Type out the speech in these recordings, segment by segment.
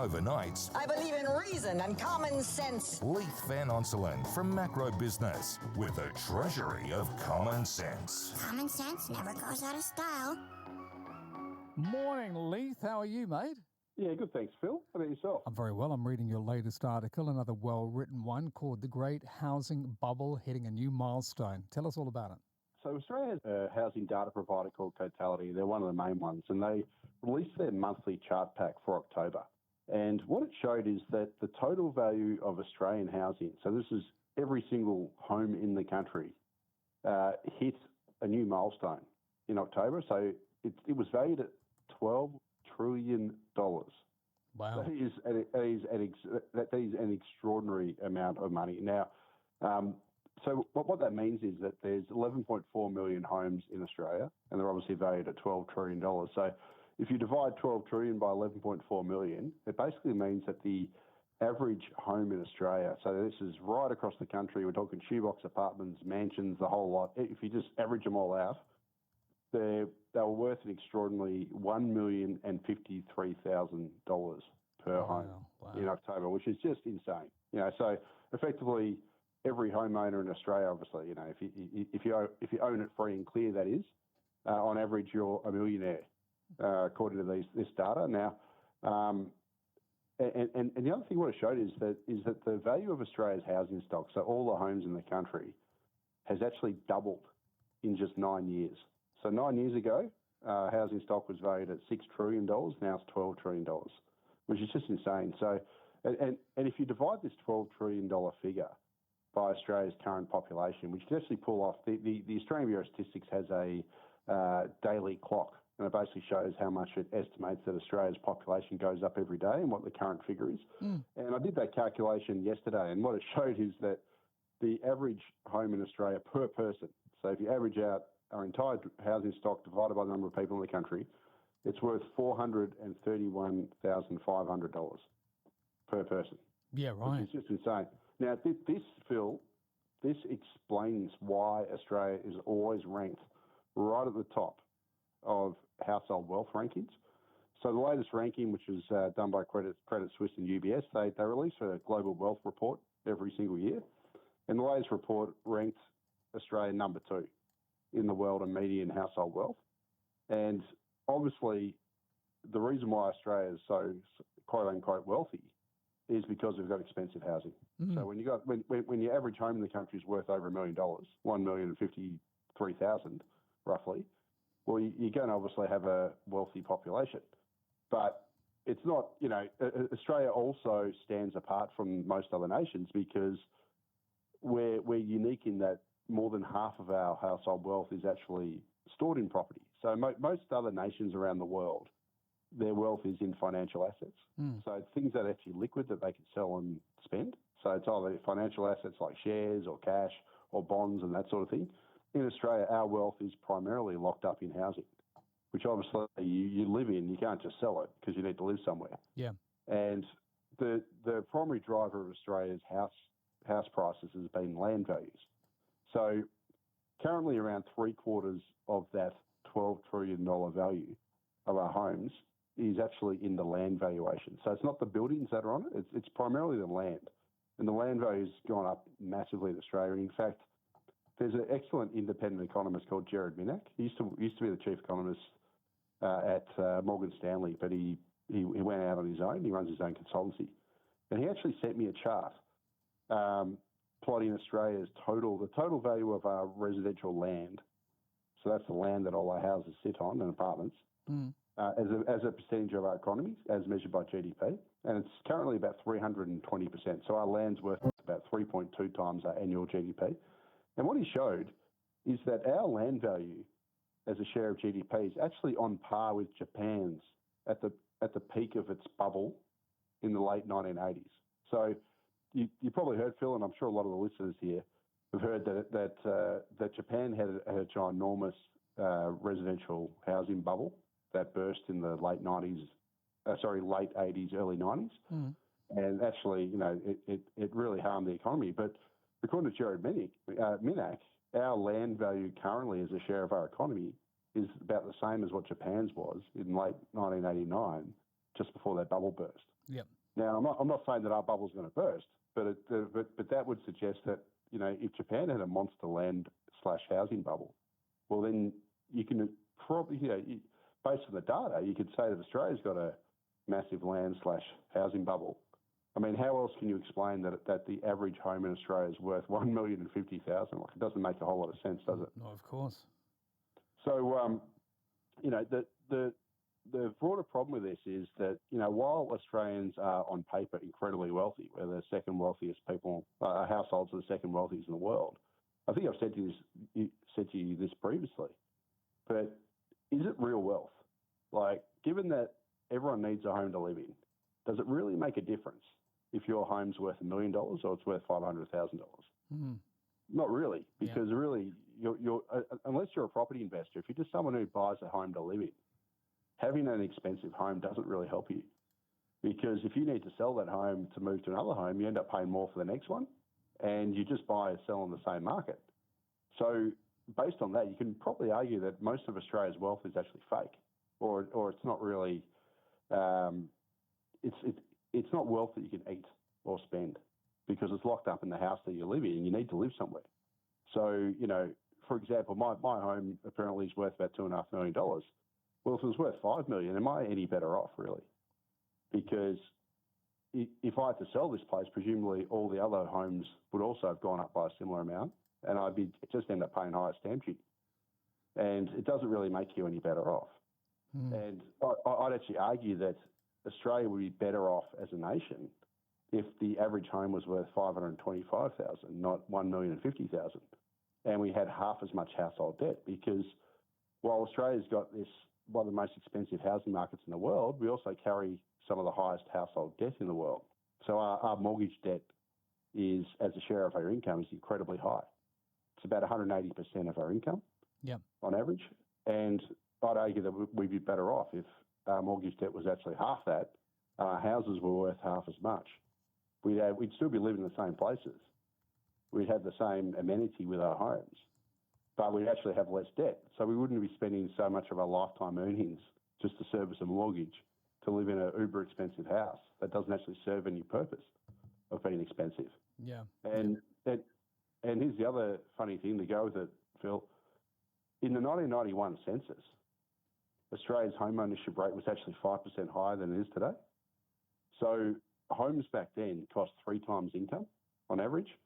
overnights. I believe in reason and common sense. Leith Van Onselen from Macro Business with the Treasury of Common Sense. Common sense never goes out of style. Morning, Leith. How are you, mate? Yeah, good, thanks, Phil. How about yourself? I'm very well. I'm reading your latest article, another well-written one called The Great Housing Bubble Hitting a New Milestone. Tell us all about it. So Australia has a housing data provider called Totality. They're one of the main ones, and they released their monthly chart pack for October. And what it showed is that the total value of Australian housing, so this is every single home in the country, hit a new milestone in October. So it was valued at $12 trillion. Wow. That is an extraordinary amount of money. Now, so what that means is that there's 11.4 million homes in Australia, and they're obviously valued at $12 trillion. So if you divide 12 trillion by 11.4 million, it basically means that the average home in Australia, so this is right across the country, we're talking shoebox apartments, mansions, the whole lot. If you just average them all out, they were worth an extraordinary $1,053,000 per home in October, which is just insane. So effectively, every homeowner in Australia, obviously, if you own it free and clear, that is, on average, you're a millionaire, according to this data. Now, and the other thing what it showed is that the value of Australia's housing stock, so all the homes in the country, has actually doubled in just 9 years. So 9 years ago, housing stock was valued at $6 trillion. Now it's $12 trillion, which is just insane. So, and if you divide this $12 trillion figure by Australia's current population, which you can actually pull off, the Australian Bureau of Statistics has a daily clock, and it basically shows how much it estimates that Australia's population goes up every day and what the current figure is. And I did that calculation yesterday, and what it showed is that the average home in Australia per person, so if you average out our entire housing stock divided by the number of people in the country, it's worth $431,500 per person. Yeah, right. Which is just insane. Now, Phil, this explains why Australia is always ranked right at the top of household wealth rankings. So the latest ranking, which is done by Credit Suisse and UBS, they release a global wealth report every single year. And the latest report ranked Australia number 2 in the world in median household wealth. And obviously, the reason why Australia is so quote-unquote wealthy is because we've got expensive housing. So when your average home in the country is worth over $1 million, $1,053,000 roughly, well, you're going to obviously have a wealthy population. But it's not, Australia also stands apart from most other nations because we're unique in that more than half of our household wealth is actually stored in property. So most other nations around the world, their wealth is in financial assets. So it's things that are actually liquid that they can sell and spend. So it's either financial assets like shares or cash or bonds and that sort of thing. In Australia, our wealth is primarily locked up in housing, which obviously you live in. You can't just sell it because you need to live somewhere. Yeah. And the primary driver of Australia's house prices has been land values. So currently around 3/4 of that $12 trillion value of our homes is actually in the land valuation. So it's not the buildings that are on it, it's primarily the land. And the land value's gone up massively in Australia. And in fact, there's an excellent independent economist called Gerard Minack. He used to be the chief economist at Morgan Stanley, but he went out on his own. He runs his own consultancy. And he actually sent me a chart plotting Australia's the total value of our residential land. So that's the land that all our houses sit on and apartments, as a percentage of our economy, as measured by GDP. And it's currently about 320%. So our land's worth about 3.2 times our annual GDP. And what he showed is that our land value as a share of GDP is actually on par with Japan's at the peak of its bubble in the late 1980s. So you probably heard, Phil, and I'm sure a lot of the listeners here have heard that Japan had a ginormous residential housing bubble that burst in the late 80s, early 90s. And actually, it really harmed the economy. But according to Gerard Minack, our land value currently as a share of our economy is about the same as what Japan's was in late 1989. just before that bubble burst. Yep. Now, I'm not saying that our bubble's going to burst, but that would suggest that, if Japan had a monster land/housing bubble, well, then you can probably, based on the data, you could say that Australia's got a massive land/housing bubble. I mean, how else can you explain that the average home in Australia is worth $1,050,000? Like, it doesn't make a whole lot of sense, does it? No, of course. So, the broader problem with this is that, while Australians are on paper incredibly wealthy, we're the second wealthiest people, households are the second wealthiest in the world. I think I've said to you this previously, but is it real wealth? Like, given that everyone needs a home to live in, does it really make a difference if your home's worth $1 million or it's worth $500,000? Mm. Not really, because really, you're unless you're a property investor, if you're just someone who buys a home to live in, having an expensive home doesn't really help you, because if you need to sell that home to move to another home, you end up paying more for the next one, and you just buy or sell in the same market. So based on that, you can probably argue that most of Australia's wealth is actually fake, or it's not really. It's not wealth that you can eat or spend, because it's locked up in the house that you live in, and you need to live somewhere. So, for example, my home apparently is worth about $2.5 million. Well, if it was worth $5 million, am I any better off, really? Because if I had to sell this place, presumably all the other homes would also have gone up by a similar amount, and I'd just end up paying higher stamp duty. And it doesn't really make you any better off. Mm. And I'd actually argue that Australia would be better off as a nation if the average home was worth $525,000, not $1,050,000, and we had half as much household debt. Because while Australia's got one of the most expensive housing markets in the world, we also carry some of the highest household debt in the world. So our mortgage debt is, as a share of our income, is incredibly high. It's about 180% of our income, on average. And I'd argue that we'd be better off if our mortgage debt was actually half that, and our houses were worth half as much. We'd still be living in the same places. We'd have the same amenity with our homes, but we'd actually have less debt. So we wouldn't be spending so much of our lifetime earnings just to service a mortgage to live in an uber expensive house that doesn't actually serve any purpose of being expensive. Yeah. And here's the other funny thing to go with it, Phil. In the 1991 census, Australia's home ownership rate was actually 5% higher than it is today. So homes back then cost 3 times income on average.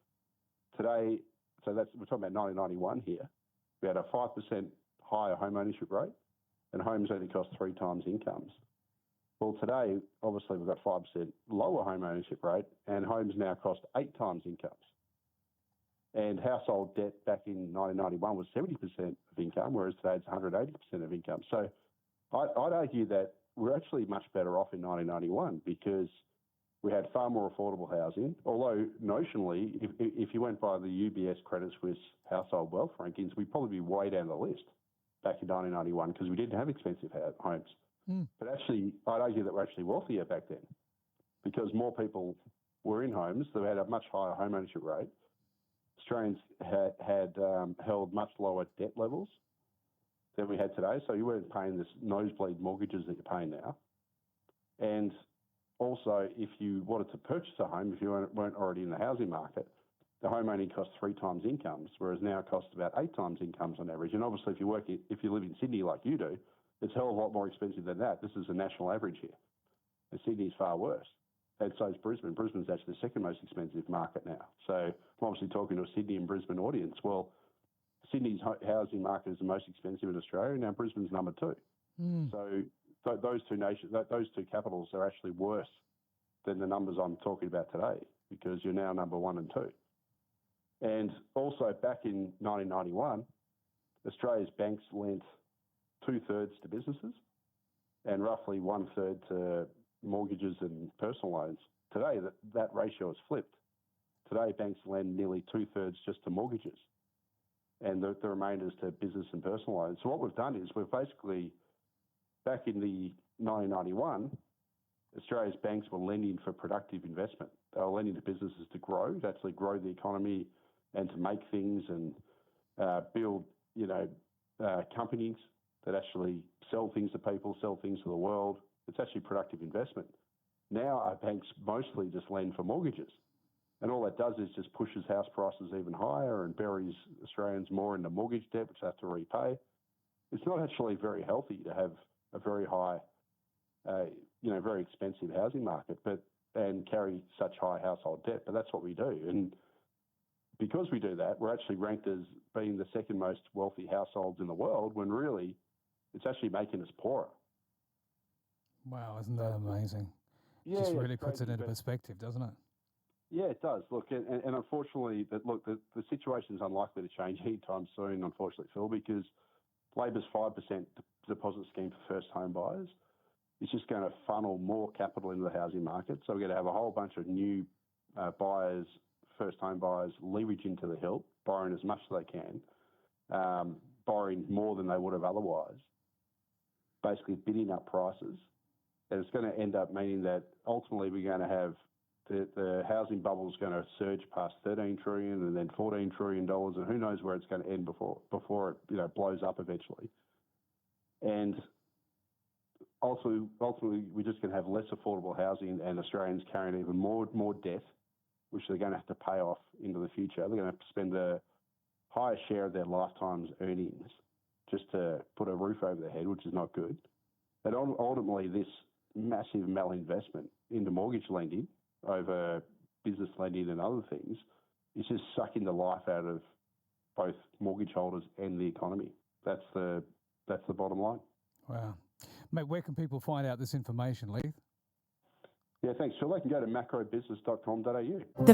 Today, we're talking about 1991 here, we had a 5% higher home ownership rate, and homes only cost 3 times incomes. Well, today, obviously, we've got 5% lower home ownership rate, and homes now cost 8 times incomes. And household debt back in 1991 was 70% of income, whereas today it's 180% of income. So I'd argue that we're actually much better off in 1991 because we had far more affordable housing, although notionally, if you went by the UBS Credit Suisse household wealth rankings, we'd probably be way down the list back in 1991 because we didn't have expensive homes. Mm. But actually, I'd argue that we're actually wealthier back then because more people were in homes. They had a much higher home ownership rate. Australians had held much lower debt levels than we had today, so you weren't paying this nosebleed mortgages that you're paying now. And also, if you wanted to purchase a home, if you weren't already in the housing market, the home only cost 3 times incomes, whereas now it costs about 8 times incomes on average. And obviously, if you live in Sydney like you do, it's a hell of a lot more expensive than that. This is a national average here. And Sydney's far worse. And so is Brisbane. Brisbane's actually the second most expensive market now. So I'm obviously talking to a Sydney and Brisbane audience. Well, Sydney's housing market is the most expensive in Australia. Now Brisbane's number 2. Mm. So those two capitals are actually worse than the numbers I'm talking about today because you're now number 1 and 2. And also back in 1991, Australia's banks lent 2/3 to businesses and roughly 1/3 to mortgages and personal loans. Today, that ratio has flipped. Today, banks lend nearly 2/3 just to mortgages and the remainder is to business and personal loans. So what we've done is we've basically, back in the 1991, Australia's banks were lending for productive investment. They were lending to businesses to grow, to actually grow the economy and to make things and build, companies that actually sell things to people, sell things to the world, It's actually productive investment. Now our banks mostly just lend for mortgages. And all that does is just pushes house prices even higher and buries Australians more into mortgage debt, which they have to repay. It's not actually very healthy to have a very high, very expensive housing market, and carry such high household debt. But that's what we do. And because we do that, we're actually ranked as being the second most wealthy households in the world, when really it's actually making us poorer. Wow, isn't that amazing? Yeah, Just really puts it into perspective, doesn't it? Yeah, it does. Look, and unfortunately, the situation is unlikely to change anytime soon, unfortunately, Phil, because Labor's 5% deposit scheme for first home buyers is just going to funnel more capital into the housing market. So we're going to have a whole bunch of new buyers, first home buyers, leverage into the hilt, borrowing as much as they can, borrowing more than they would have otherwise, basically bidding up prices. And it's going to end up meaning that ultimately we're going to have the housing bubble is going to surge past $13 trillion and then $14 trillion, and who knows where it's going to end before it blows up eventually. And ultimately we're just going to have less affordable housing, and Australians carrying even more debt, which they're going to have to pay off into the future. They're going to have to spend the highest share of their lifetime's earnings just to put a roof over their head, which is not good. And ultimately, this massive malinvestment into mortgage lending over business lending and other things is just sucking the life out of both mortgage holders and the economy. That's the bottom line. Wow. Mate, where can people find out this information, Leith? Yeah, thanks, Phil. They can go to macrobusiness.com.au. The